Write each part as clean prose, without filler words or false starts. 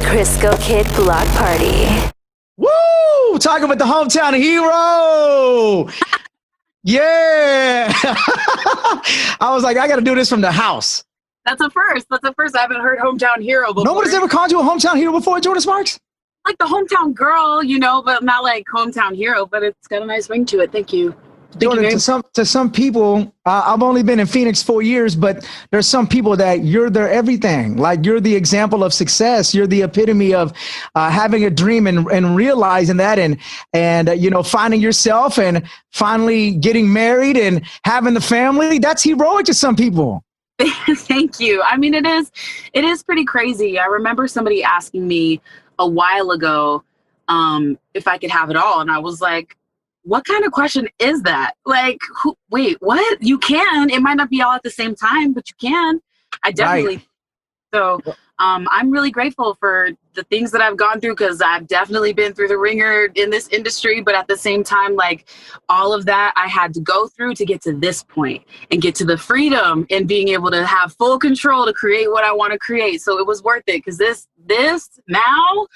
Crisco Kidd Block Party. Woo! Talking about the hometown hero. Yeah. I was like, I got to do this from the house. That's a first. I haven't heard hometown hero before. Nobody's ever called you a hometown hero before, Jordin Sparks? Like the hometown girl, but not like hometown hero, but it's got a nice ring to it. Thank you. Jordin, to some people, I've only been in Phoenix 4 years, but there's some people that you're their everything. Like you're the example of success. You're the epitome of having a dream and realizing that and finding yourself and finally getting married and having the family. That's heroic to some people. Thank you. I mean, it is pretty crazy. I remember somebody asking me a while ago if I could have it all. And I was like, what kind of question is that? Like, wait, what? You can. It might not be all at the same time, but you can. I definitely. Right. So I'm really grateful for the things that I've gone through because I've definitely been through the ringer in this industry. But at the same time, like all of that I had to go through to get to this point and get to the freedom and being able to have full control to create what I want to create. So it was worth it because this now,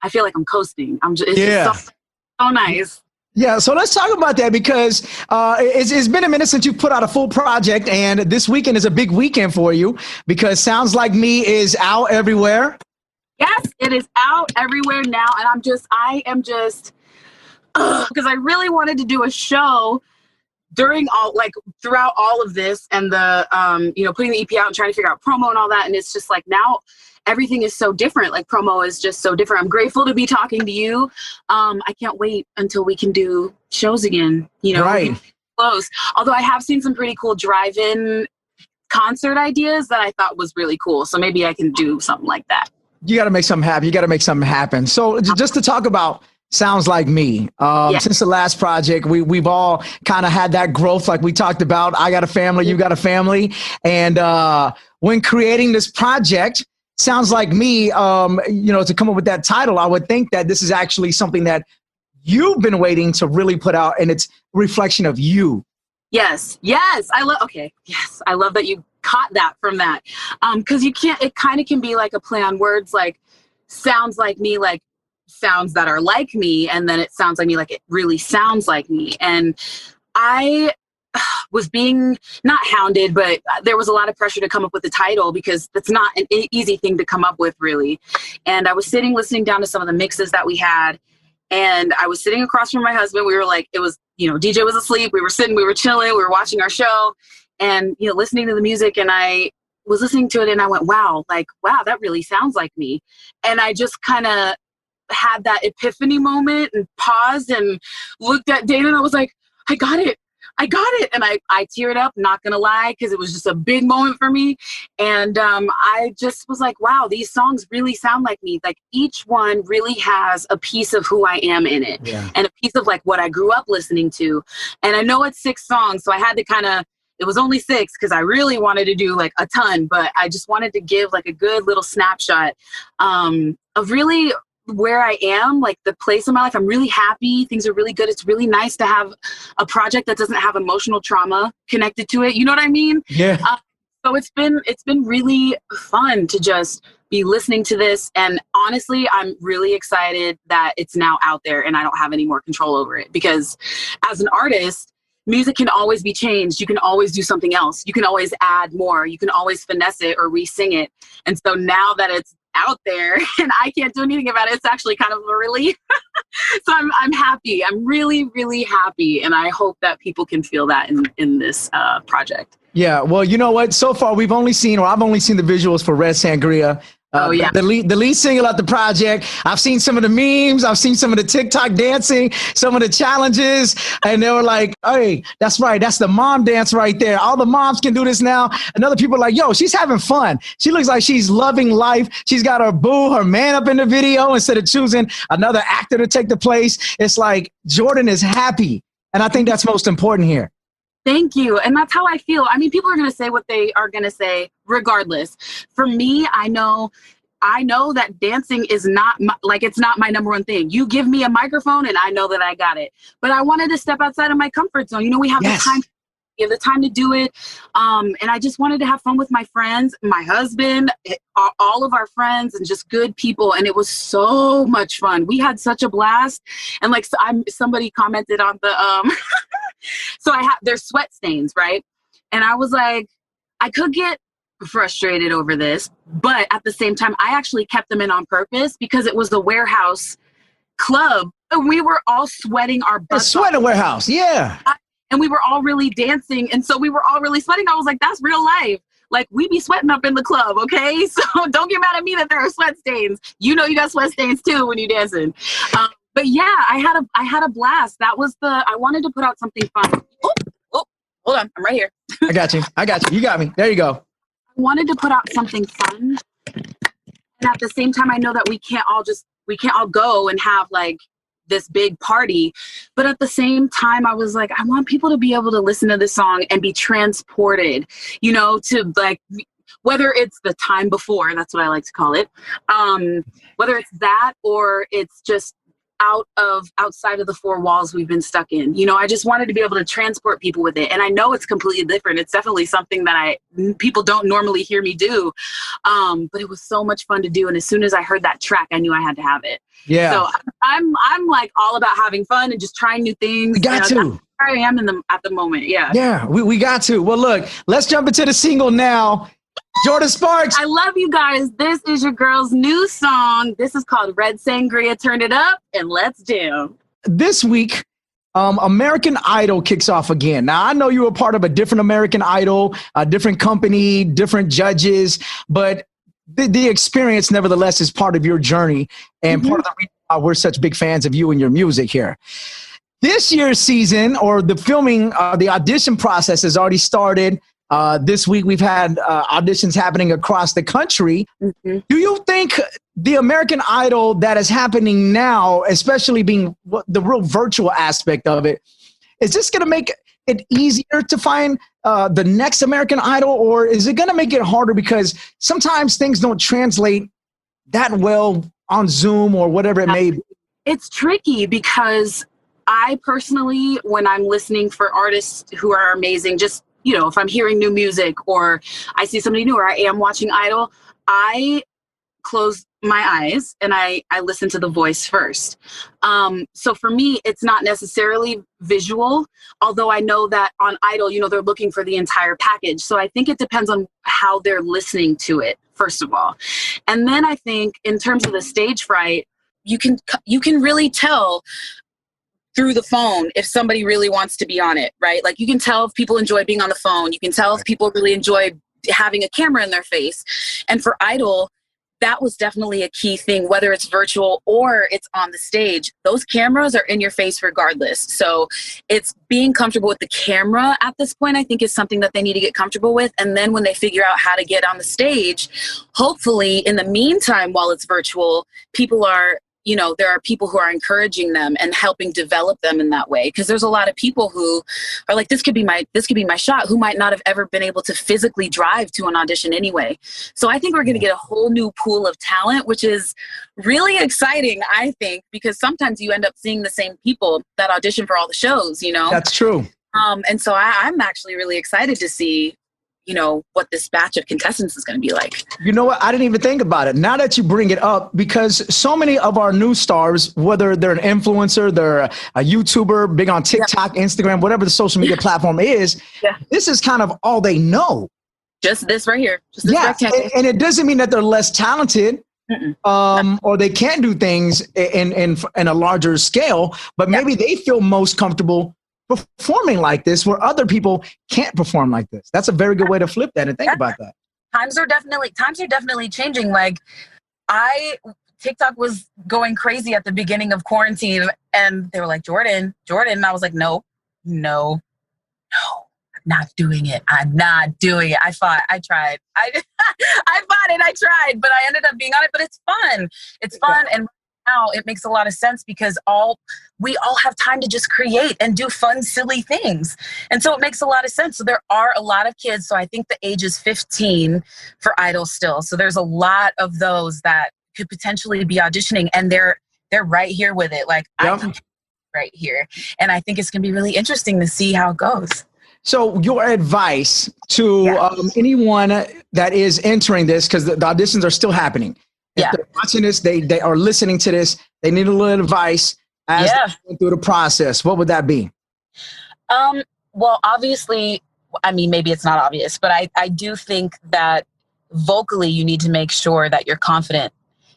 I feel like I'm coasting. It's just so nice. Yeah, so let's talk about that because it's been a minute since you put out a full project, and this weekend is a big weekend for you because Sounds Like Me is out everywhere. Yes, it is out everywhere now, and I am just because I really wanted to do a show throughout all of this and the putting the EP out and trying to figure out promo and all that, and it's just like now everything is so different. Like promo is just so different. I'm grateful to be talking to you. I can't wait until we can do shows again, Right. Close. Although I have seen some pretty cool drive-in concert ideas that I thought was really cool. So maybe I can do something like that. You got to make something happen. So just to talk about Sounds Like Me. Since the last project, we've all kind of had that growth like we talked about. I got a family, you got a family. And when creating this project, Sounds Like Me, to come up with that title, I would think that this is actually something that you've been waiting to really put out, and it's a reflection of you. Yes. I love that you caught that from that. Because it kind of can be like a play on words, like sounds like me, like sounds that are like me, and then it sounds like me, like it really sounds like me. And I was being not hounded, but there was a lot of pressure to come up with the title because that's not an easy thing to come up with, really. And I was sitting listening down to some of the mixes that we had, and I was sitting across from my husband. We were like, it was, DJ was asleep. We were sitting, we were chilling, we were watching our show and, listening to the music. And I was listening to it and I went, wow, that really sounds like me. And I just kind of had that epiphany moment and paused and looked at Dana and I was like, I got it. And I teared up, not going to lie, because it was just a big moment for me. And I just was like, wow, these songs really sound like me. Like each one really has a piece of who I am in it and a piece of like what I grew up listening to. And I know it's 6 songs, so I had to it was only 6 because I really wanted to do like a ton, but I just wanted to give like a good little snapshot of really where I am, like the place in my life. I'm really happy. Things are really good. It's really nice to have a project that doesn't have emotional trauma connected to it. You know what I mean? Yeah. So it's been really fun to just be listening to this. And honestly, I'm really excited that it's now out there and I don't have any more control over it, because as an artist, music can always be changed. You can always do something else. You can always add more. You can always finesse it or re-sing it. And so now that it's out there and I can't do anything about it, it's actually kind of a relief. So I'm happy. I'm really, really happy. And I hope that people can feel that in this project. Yeah. Well, you know what? So far, I've only seen the visuals for Red Sangria. The lead single at the project. I've seen some of the memes. I've seen some of the TikTok dancing, some of the challenges. And they were like, hey, that's right. That's the mom dance right there. All the moms can do this now. And other people are like, yo, she's having fun. She looks like she's loving life. She's got her boo, her man up in the video instead of choosing another actor to take the place. It's like Jordin is happy. And I think that's most important here. Thank you. And that's how I feel. I mean, people are going to say what they are going to say regardless. For me, I know that dancing is not it's not my number one thing. You give me a microphone and I know that I got it. But I wanted to step outside of my comfort zone. We have the time You have the time to do it. And I just wanted to have fun with my friends, my husband, all of our friends, and just good people. And it was so much fun. We had such a blast. And like, somebody commented on the, so there's sweat stains, right? And I was like, I could get frustrated over this, but at the same time, I actually kept them in on purpose because it was a warehouse club. And we were all sweating our butts off. Sweater warehouse, yeah. And we were all really dancing. And so we were all really sweating. I was like, that's real life. Like, we be sweating up in the club, okay? So don't get mad at me that there are sweat stains. You know you got sweat stains too when you're dancing. But yeah, I had a blast. I wanted to put out something fun. Oh, hold on. I'm right here. I got you. You got me. There you go. I wanted to put out something fun. And at the same time, I know that we can't all go and have like this big party. But at the same time, I was like, I want people to be able to listen to this song and be transported, to like, whether it's the time before, that's what I like to call it. Whether it's that or it's just outside of the four walls we've been stuck in. I just wanted to be able to transport people with it. And I know it's completely different. It's definitely something that people don't normally hear me do. But it was so much fun to do. And as soon as I heard that track, I knew I had to have it. Yeah. So I'm like all about having fun and just trying new things. We got to. That's where I am at the moment. Yeah. Yeah, we got to. Well, look, let's jump into the single now. Jordin Sparks. I love you guys. This is your girl's new song. This is called Red Sangria. Turn it up and let's jam. This week, American Idol kicks off again. Now, I know you were part of a different American Idol, a different company, different judges, but the experience, nevertheless, is part of your journey and part of the reason why we're such big fans of you and your music here. This year's season, or the filming, the audition process has already started. This week, we've had auditions happening across the country. Mm-hmm. Do you think the American Idol that is happening now, especially being the real virtual aspect of it, is this going to make it easier to find the next American Idol, or is it going to make it harder because sometimes things don't translate that well on Zoom or whatever it may be? It's tricky because I personally, when I'm listening for artists who are amazing, just, if I'm hearing new music or I see somebody new or I am watching Idol, I close my eyes and I listen to the voice first. So for me, it's not necessarily visual, although I know that on Idol, they're looking for the entire package. So I think it depends on how they're listening to it, first of all. And then I think in terms of the stage fright, you can really tell through the phone if somebody really wants to be on it, right? Like you can tell if people enjoy being on the phone. You can tell if people really enjoy having a camera in their face. And for Idol, that was definitely a key thing, whether it's virtual or it's on the stage. Those cameras are in your face regardless. So it's being comfortable with the camera at this point, I think, is something that they need to get comfortable with. And then when they figure out how to get on the stage, hopefully in the meantime, while it's virtual, there are people who are encouraging them and helping develop them in that way. Because there's a lot of people who are like, this could be my shot, who might not have ever been able to physically drive to an audition anyway. So I think we're going to get a whole new pool of talent, which is really exciting, I think, because sometimes you end up seeing the same people that audition for all the shows, That's true. And so I'm actually really excited to see what this batch of contestants is going to be like. You know what? I didn't even think about it. Now that you bring it up, because so many of our new stars, whether they're an influencer, they're a YouTuber, big on TikTok, Instagram, whatever the social media platform is, this is kind of all they know. Just this right here. Just this rectangle. And it doesn't mean that they're less talented or they can't do things in a larger scale, but maybe they feel most comfortable performing like this where other people can't perform like this. That's a very good way to flip that and think about that. Times are definitely changing. Like TikTok was going crazy at the beginning of quarantine and they were like, Jordin. And I was like, no, I'm not doing it. I tried. I tried, but I ended up being on it, but it's fun. It's fun. And now it makes a lot of sense because we all have time to just create and do fun, silly things. And so it makes a lot of sense. So there are a lot of kids. So I think the age is 15 for Idol still. So there's a lot of those that could potentially be auditioning and they're right here with it. Like I can right here. And I think it's going to be really interesting to see how it goes. So your advice to anyone that is entering this, because the auditions are still happening. If they're watching this, they are listening to this, they need a little advice as they go through the process. What would that be? Well, obviously, I mean, maybe it's not obvious, but I do think that vocally you need to make sure that you're confident.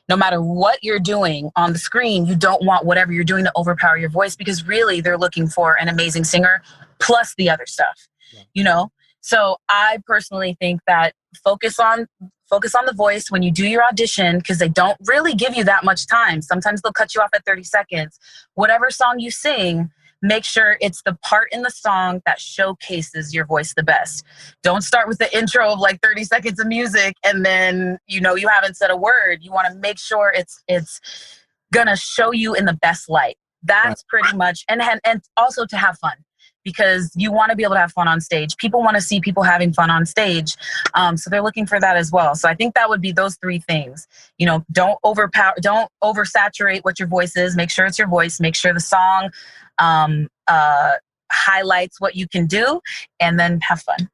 No matter what you're doing on the screen, you don't want whatever you're doing to overpower your voice, because really they're looking for an amazing singer plus the other stuff, you know? So I personally think that focus on the voice when you do your audition, because they don't really give you that much time. Sometimes they'll cut you off at 30 seconds. Whatever song you sing, make sure it's the part in the song that showcases your voice the best. Don't start with the intro of like 30 seconds of music and then, you know, you haven't said a word. You want to make sure it's gonna show you in the best light. That's pretty much, and also to have fun, because you want to be able to have fun on stage. People want to see people having fun on stage. So they're looking for that as well. So I think that would be those three things. You know, don't oversaturate what your voice is. Make sure it's your voice. Make sure the song highlights what you can do, and then have fun.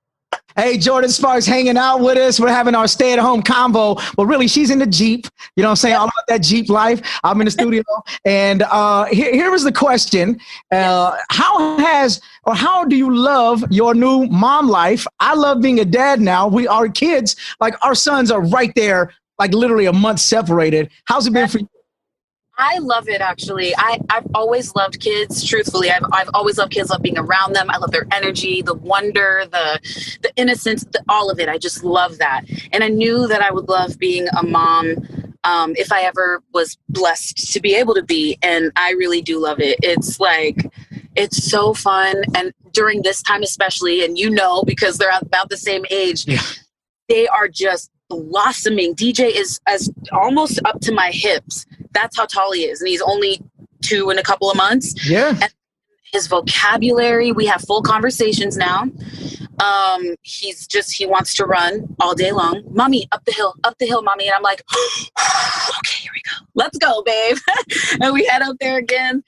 Hey, Jordin Sparks hanging out with us. We're having our stay-at-home combo. Well, really, she's in the Jeep. You know what I'm saying? All about that Jeep life. I'm in the studio. And here was the question. How do you love your new mom life? I love being a dad now. Our kids, like our sons are right there, like literally a month separated. How's it been for you? I love it, actually. I've always loved kids, truthfully. I've always loved kids, love being around them. I love their energy, the wonder, the innocence, all of it. I just love that. And I knew that I would love being a mom if I ever was blessed to be able to be. And I really do love it. It's like, it's so fun. And during this time especially, and you know, because they're about the same age, they are just blossoming. DJ is as almost up to my hips. That's how tall he is. And he's only 2 in a couple of months. Yeah. And his vocabulary, we have full conversations now. He wants to run all day long. Mommy, up the hill, mommy. And I'm like, okay, here we go. Let's go, babe. And we head up there again.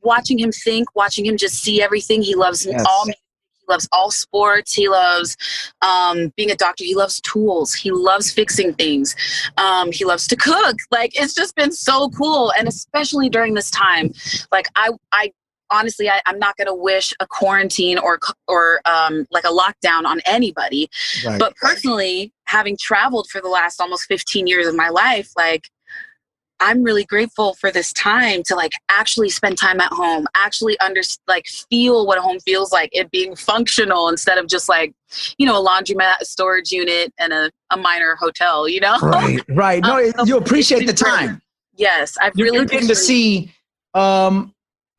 Watching him think, watching him just see everything. He loves all music. He loves all sports. He loves being a doctor. He loves tools. He loves fixing things. He loves to cook. Like, it's just been so cool. And especially during this time, like I honestly, I'm not going to wish a quarantine or like a lockdown on anybody. Right. But personally, having traveled for the last almost 15 years of my life, like, I'm really grateful for this time to like actually spend time at home, actually feel what a home feels like, it being functional instead of just like, you know, a laundromat, a storage unit, and a minor hotel, you know? Right. No, you appreciate the time. Yes. You're getting to see, or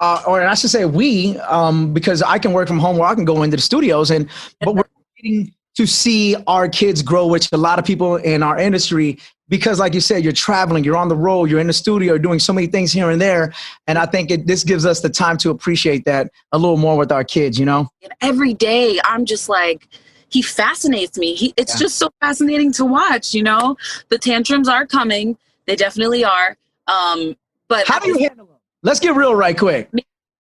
I should say because I can work from home or I can go into the studios but we're getting to see our kids grow, which a lot of people in our industry, because like you said, you're traveling, you're on the road, you're in the studio, doing so many things here and there. And I think this gives us the time to appreciate that a little more with our kids, you know? And every day I'm just like, he fascinates me. It's just so fascinating to watch, you know? The tantrums are coming. They definitely are. But how do you handle them? Let's get real right quick.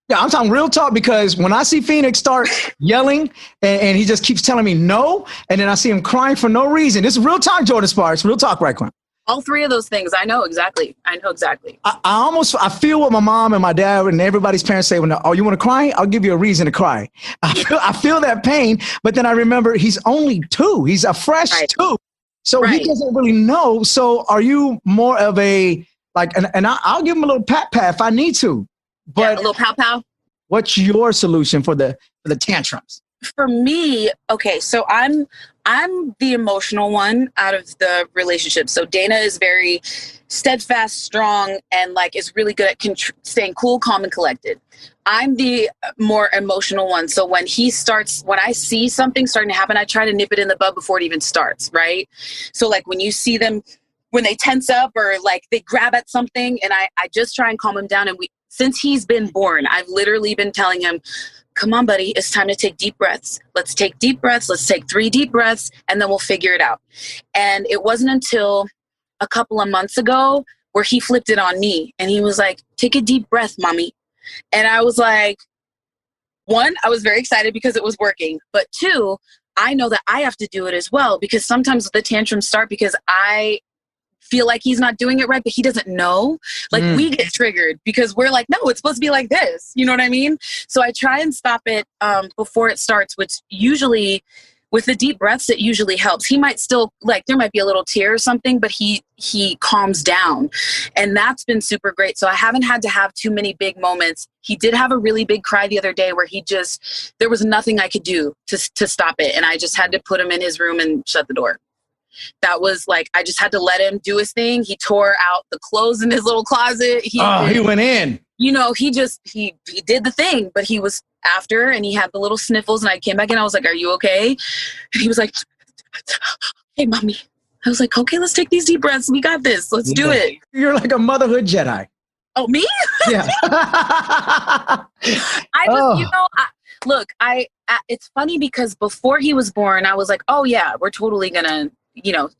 Yeah, I'm talking real talk, because when I see Phoenix start yelling and he just keeps telling me no, and then I see him crying for no reason. This is real talk, Jordin Sparks. Real talk, right, Quinn? All three of those things. I know exactly. I feel what my mom and my dad and everybody's parents say when, oh, you want to cry? I'll give you a reason to cry. I feel that pain, but then I remember he's only 2. He's a fresh 2. So he doesn't really know. So are you more of a, like, and I'll give him a little pat if I need to. But a little pow. What's your solution for the tantrums? For me, okay, so I'm the emotional one out of the relationship. So Dana is very steadfast, strong, and like is really good at staying cool, calm, and collected. I'm the more emotional one. So when I see something starting to happen, I try to nip it in the bud before it even starts, right? So like when you see them, when they tense up or like they grab at something, and I just try and calm them down. And since he's been born, I've literally been telling him, come on, buddy, it's time to take deep breaths. Let's take deep breaths. Let's take 3 deep breaths, and then we'll figure it out. And it wasn't until a couple of months ago where he flipped it on me, and he was like, take a deep breath, mommy. And I was like, one, I was very excited because it was working. But two, I know that I have to do it as well, because sometimes the tantrums start because I feel like he's not doing it right, but he doesn't know. Like we get triggered because we're like, no, it's supposed to be like this. You know what I mean? So I try and stop it before it starts, which usually with the deep breaths, it usually helps. He might still, like, there might be a little tear or something, but he calms down. And that's been super great. So I haven't had to have too many big moments. He did have a really big cry the other day where there was nothing I could do to stop it. And I just had to put him in his room and shut the door. That was like, I just had to let him do his thing. He tore out the clothes in his little closet. He went in. You know, he did the thing, but he was after, and he had the little sniffles, and I came back and I was like, are you okay? And he was like, hey, mommy. I was like, okay, let's take these deep breaths. We got this. Let's do it. You're like a motherhood Jedi. Oh, me? Yeah. Look, it's funny because before he was born, I was like, oh yeah, we're totally gonna,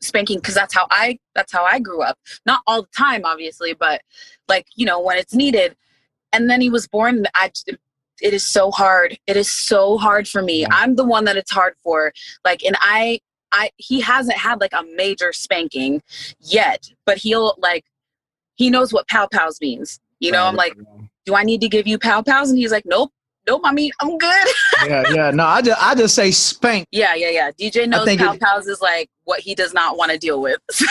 spanking, because that's how I grew up. Not all the time, obviously, but like, when it's needed. And then he was born. It is so hard. It is so hard for me. I'm the one that it's hard for. Like, and he hasn't had like a major spanking yet, but he knows what pow pows means. I'm like, do I need to give you pow pows? And he's like, nope, mommy, I'm good. Yeah. No, I just say spank. Yeah. DJ knows pow pows is like what he does not want to deal with. So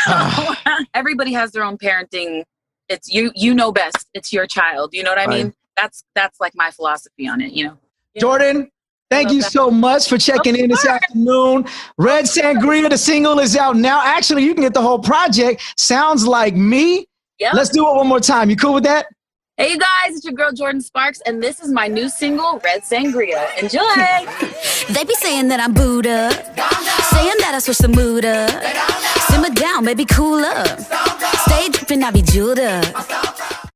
everybody has their own parenting. It's you know best. It's your child. You know what I mean? That's like my philosophy on it, Jordin, thank you so much for checking in this afternoon. Red Sangria, the single is out now. Actually, you can get the whole project. Sounds Like Me. Yep. Let's do it one more time. You cool with that? Hey, you guys, it's your girl, Jordin Sparks, and this is my new single, Red Sangria. Enjoy. They be saying that I'm booed up, saying that I switch the mood up. Simmer down, baby, cool up. Stay drippin', I be jeweled up.